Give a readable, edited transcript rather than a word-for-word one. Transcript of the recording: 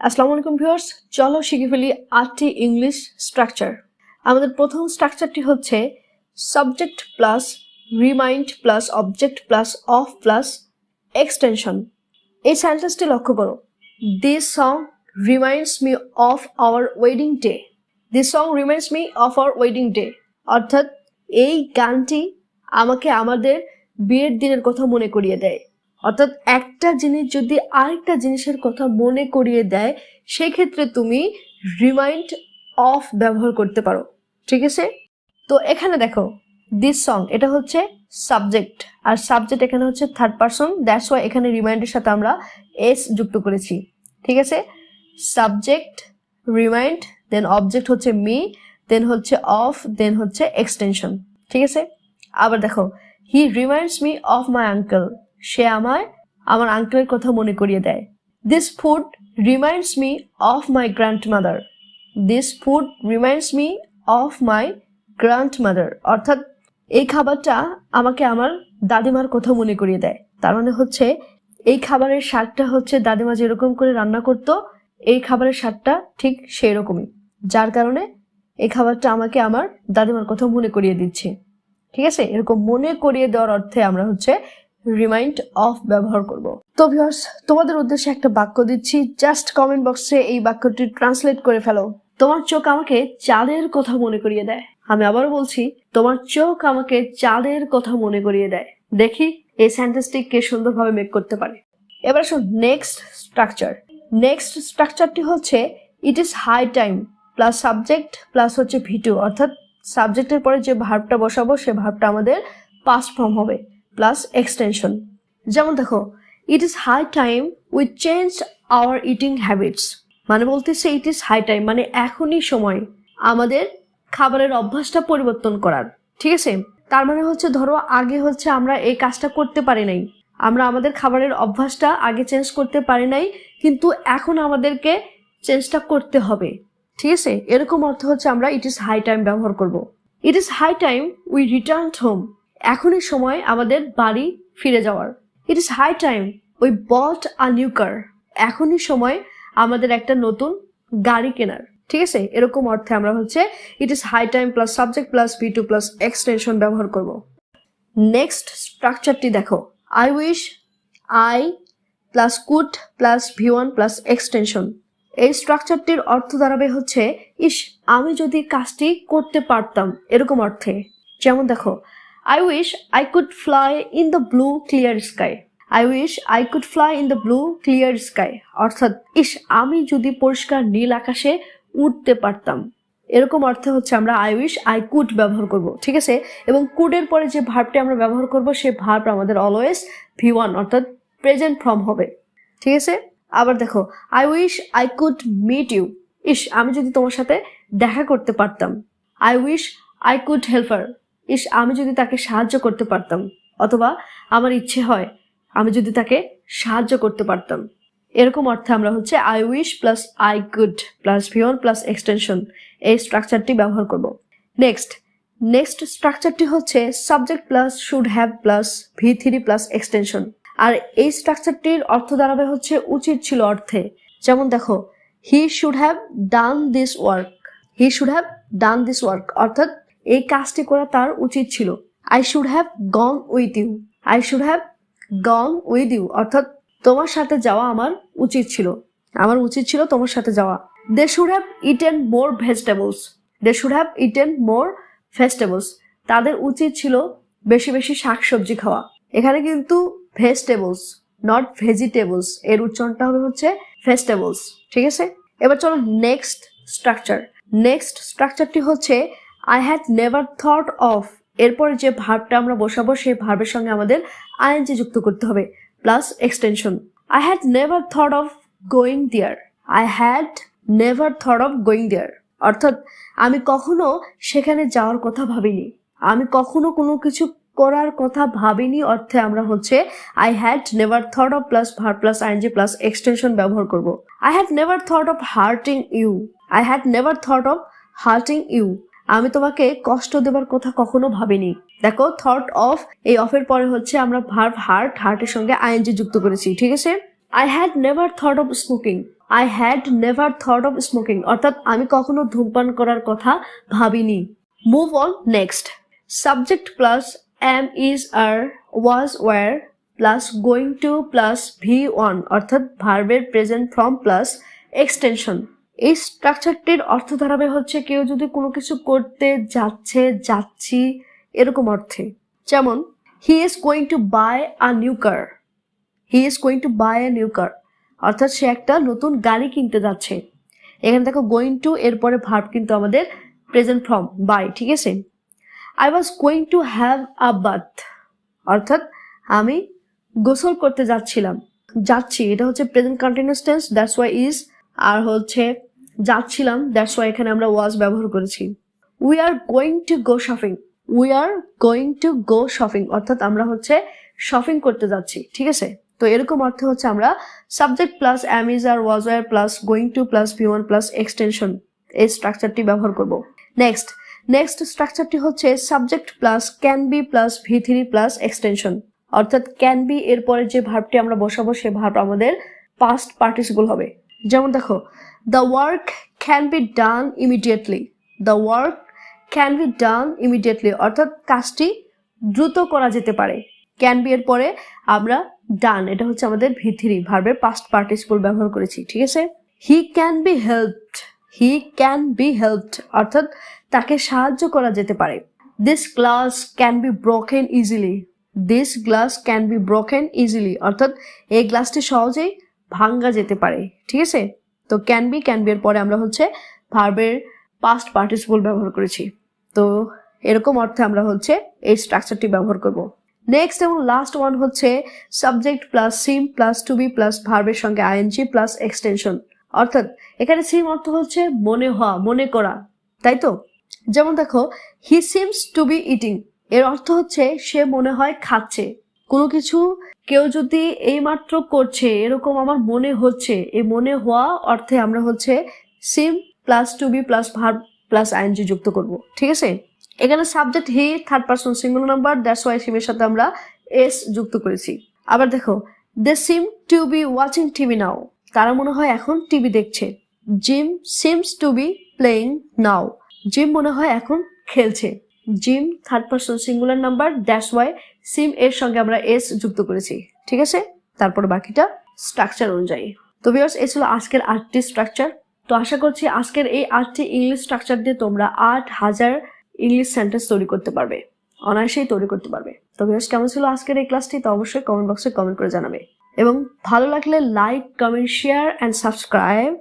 আসসালামু আলাইকুম ভিউয়ার্স, চলো শিখে ফেলি 8টি ইংলিশ স্ট্রাকচার। আমাদের প্রথম স্ট্রাকচারটি হচ্ছে subject plus remind plus object plus of plus extension. এই সেন্টেন্সটি লক্ষ্য করো। This song reminds me of our wedding day. This song reminds me of our wedding day, অর্থাৎ এই গানটি আমাকে আমাদের বিয়ের দিনের কথা মনে করিয়ে দেয়। অর্থাৎ একটা জিনিস যদি আরেকটা জিনিসের কথা মনে করিয়ে দেয়, সেক্ষেত্রে তুমি রিমাইন্ড অফ ব্যবহার করতে পারো। ঠিক আছে, তো এখানে দেখো দিস সং এটা হচ্ছে সাবজেক্ট, আর সাবজেক্ট এখানে হচ্ছে থার্ড পারসন, দ্যাটস ওয়াই এখানে রিমাইন্ডের সাথে আমরা এস যুক্ত করেছি। ঠিক আছে, সাবজেক্ট রিমাইন্ড, দেন অবজেক্ট হচ্ছে মি, দেন হচ্ছে অফ, দেন হচ্ছে এক্সটেনশন। ঠিক আছে, আবার দেখো he reminds me of my uncle, সে আমায় আমার আঙ্কেলের কথা মনে করিয়ে দেয়। This food reminds me of my grandmother. This food reminds me of my grandmother, অর্থাৎ এই খাবারটা আমাকে আমার দাদিমার কথা মনে করিয়ে দেয়। তার মানে হচ্ছে এই খাবারের স্বাদটা হচ্ছে দাদিমা যেরকম করে রান্না করতো, এই খাবারের স্বাদটা ঠিক সেই রকমই, যার কারণে এই খাবারটা আমাকে আমার দাদিমার কথা মনে করিয়ে দিচ্ছে। ঠিক আছে, এরকম মনে করিয়ে দেওয়ার অর্থে আমরা হচ্ছে রিমাইন্ড অফ ব্যবহার করব। তো ভিউয়ার্স, তোমাদের উদ্দেশ্যে একটা বাক্য দিচ্ছি, জাস্ট কমেন্ট বক্সে এই বাক্যটি ট্রান্সলেট করে ফেলো। তোমার চোখ আমাকে চাঁদের কথা মনে করিয়ে দেয়। আমি আবারও বলছি, তোমার চোখ আমাকে চাঁদের কথা মনে করিয়ে দেয়। দেখি এই সেন্টেন্সটি কে সুন্দরভাবে মেক করতে পারে। এবার আসুন নেক্সট স্ট্রাকচার। নেক্সট স্ট্রাকচারটি হচ্ছে it is high time plus subject plus হচ্ছে ভিটু, অর্থাৎ সাবজেক্টের পরে যে ভার্বটা বসাবো সে ভার্বটা আমাদের পাস্ট ফর্ম হবে প্লাস এক্সটেনশন। যেমন দেখো, it is high time we change our eating habits, মানে বলতেছে ইট ইজ হাই টাইম মানে এখনই সময় আমাদের খাবারের অভ্যাসটা পরিবর্তন করার। ঠিক আছে, তার মানে হচ্ছে ধরো আগে হচ্ছে আমরা এই কাজটা করতে পারি নাই, আমরা আমাদের খাবারের অভ্যাসটা আগে চেঞ্জ করতে পারি নাই, কিন্তু এখন আমাদেরকে চেঞ্জটা করতে হবে। ঠিক আছে, এরকম অর্থ হচ্ছে আমরা ইট ইজ হাই টাইম ব্যবহার করব। It is high time we return home, এখনই সময় আমাদের বাড়ি ফিরে যাওয়ার। It is high time we bought a new car, এখনই সময় আমাদের একটা নতুন গাড়ি কেনার। ঠিক আছে, এরকম অর্থে আমরা হচ্ছে it is high time plus subject plus V two plus extension ব্যবহার করব। নেক্সট স্ট্রাকচারটি দেখো, I wish, I plus could plus V1 plus extension. এই স্ট্রাকচারটির অর্থ দাঁড়াবে হচ্ছে ইস, আমি যদি কাজটি করতে পারতাম, এরকম অর্থে। যেমন দেখো, I wish I could fly in the blue clear sky. I wish I could fly in the blue clear sky. অর্থাৎ ইস, আমি যদি পরিষ্কার নীল আকাশে উড়তে পারতাম, এরকম অর্থে হচ্ছে আমরা I wish I could ব্যবহার করব। ঠিক আছে, এবং কুডের পরে যে ভার্বটি আমরা ব্যবহার করব সেই ভার্ব আমাদের অলওয়েজ ভি1 অর্থাৎ প্রেজেন্ট ফর্ম হবে। ঠিক আছে, আবার দেখো, I wish I could meet you. ইস, আমি যদি তোমার সাথে দেখা করতে পারতাম। I wish I could help her. ইস, আমি যদি তাকে সাহায্য করতে পারতাম, অথবা আমার ইচ্ছে হয় আমি যদি তাকে সাহায্য করতে পারতাম। এরকম অর্থে আমরা হচ্ছে I wish plus I could plus V1 plus extension এই স্ট্রাকচারটি ব্যবহার করব। নেক্সট স্ট্রাকচারটি হচ্ছে subject plus should have plus ভি3 প্লাস এক্সটেনশন। আর এই স্ট্রাকচারটির অর্থ দাঁড়াবে হচ্ছে উচিত ছিল অর্থে। যেমন দেখো, he should have done this work. He should have done this work, অর্থাৎ এই কাজটি করা তার উচিত ছিল। I should have gone with you. I should have gone with you, অর্থাৎ তোমার সাথে যাওয়া আমার উচিত ছিল, আমার উচিত ছিল তোমার সাথে যাওয়া। They should have eaten more vegetables. They should have eaten more vegetables, তাদের উচিত ছিল বেশি বেশি শাকসবজি খাওয়া। এখানে কিন্তু ভেজিটেবলস নট ভেজিটেবলস, এর উচ্চারণটা হবে হচ্ছে ভেজিটেবলস। ঠিক আছে, এবার চলো নেক্সট স্ট্রাকচার। নেক্সট স্ট্রাকচারটি হচ্ছে I had never thought of, এরপর যে ভার্বটা আমরা বসাবো সেই ভার্বের সঙ্গে আমাদের আইএনজি যুক্ত করতে হবে plus extension. I had never thought of going there. I had never thought of going there, অর্থাৎ আমি কখনো সেখানে যাওয়ার কথা ভাবিনি, আমি কখনো কোনো কিছু করার কথা ভাবিনি অর্থে আমরা হচ্ছে I had never thought of plus verb plus ING plus extension ব্যবহার করব। I had never thought of hurting you. I had never thought of hurting you, আমি তোমাকে কষ্ট দেবার কথা কখনো ভাবিনি। দেখো, থট অফ, এই অফের পরে হচ্ছে আমরা ভার্ব হার্ট, হার্টের সঙ্গে আইএনজি যুক্ত করেছি। ঠিক আছে, I had never thought of smoking. I had never thought of smoking. অর্থাৎ আমি কখনো ধূমপান করার কথা ভাবিনি। Move on next. Subject plus am, is, are, was, were plus going to plus V1 অর্থাৎ ভার্বের প্রেজেন্ট ফর্ম প্লাস এক্সটেনশন। এই স্ট্রাকচারটির অর্থ দাঁড়াবে হচ্ছে কেউ যদি কোনো কিছু করতে যাচ্ছে, যাচ্ছি এরকম অর্থে। যেমন he is going to buy a new car. He is going to buy a new car অর্থাৎ সে একটা নতুন গাড়ি কিনতে যাচ্ছে। এখানে দেখো গোয়িং টু এরপরে ভার্ব কিন্তু আমাদের প্রেজেন্ট ফর্ম বাই, ঠিক আছে। I was going to have a bath অর্থাৎ আমি গোসল করতে যাচ্ছিলাম, যাচ্ছি এটা হচ্ছে present continuous tense, that's why is, আর হচ্ছে যাচ্ছিলাম দ্যাটস ওয়াই এখানে আমরা ওয়াজ ব্যবহার করেছি। We are going to go shopping. We are going to go shopping অর্থাৎ আমরা হচ্ছে শপিং করতে যাচ্ছি, ঠিক আছে। তো এরকম অর্থে হচ্ছে আমরা subject plus am, is, are, was, were plus going to plus V1 plus extension এই স্ট্রাকচারটি ব্যবহার করব। নেক্সট স্ট্রাকচারটি হচ্ছে subject plus can be plus V3 plus extension অর্থাৎ ক্যান বি এরপরে যে ভার্বটি আমরা বসাবো সে ভার্ব আমাদের পাস্ট পার্টিসিপল হবে। যেমন দেখো the work can be done immediately. The work can be done immediately অর্থাৎ কাজটি দ্রুত করা যেতে পারে। ক্যান বি এর পরে আমরা ডান এটা হচ্ছে আমাদের V3 ভার্বের পাস্ট পার্টিসিপল ব্যবহার করেছি, ঠিক আছে। He can be helped. He can be helped অর্থাৎ তাকে সাহায্য করা যেতে পারে। This glass can be broken easily. This glass can be broken easily অর্থাৎ এই গ্লাসটি সহজেই ভাঙ্গা যেতে পারে, ঠিক আছে। তো ক্যান বি এর পরে আমরা হচ্ছে ভার্বের পাস্ট পার্টিসিপল ব্যবহার করেছি। তো এরকম অর্থে আমরা হচ্ছে এই স্ট্রাকচারটি ব্যবহার করব। নেক্সট এবং লাস্ট ওয়ান হচ্ছে subject plus seem plus to be plus ভার্বের সঙ্গে আইএনজি প্লাস এক্সটেনশন অর্থাৎ এখানে সিম অর্থ হচ্ছে মনে হওয়া, মনে করা, তাই তো। যেমন দেখো he seems to be eating এর অর্থ হচ্ছে সে মনে হয় খাচ্ছে। কোনো কিছু কেউ যদি এইমাত্র করছে এরকম আমার মনে হচ্ছে, এই মনে হওয়া অর্থে আমরা হচ্ছে seem plus to be plus verb plus ING যুক্ত করব, ঠিক আছে। এখানে subject he third person singular number, that's why সিমের সাথে আমরা এস যুক্ত করেছি। আবার দেখো they seem to be watching TV now তারা মনে হয় এখন টিভি দেখছে। Jim seems to be playing now Jim মনে হয় এখন খেলছে। Jim third person singular number, that's why seem এর সঙ্গে আমরা এস যুক্ত করেছি, ঠিক আছে। তারপর বাকিটা স্ট্রাকচার অনুযায়ী। তো ভিউয়ার্স এই ছিল আজকের 8টি স্ট্রাকচার। তো আশা করছি আজকের এই 8টি ইংলিশ স্ট্রাকচার দিয়ে তোমরা 8000 ইংলিশ সেন্টেন্স তৈরি করতে পারবে, অনায়াসেই তৈরি করতে পারবে। তো ভিউয়ার্স কেমন ছিল আজকের এই ক্লাসটি তা অবশ্যই কমেন্ট বক্সে কমেন্ট করে জানাবে এবং ভালো লাগলে like, comment, share and subscribe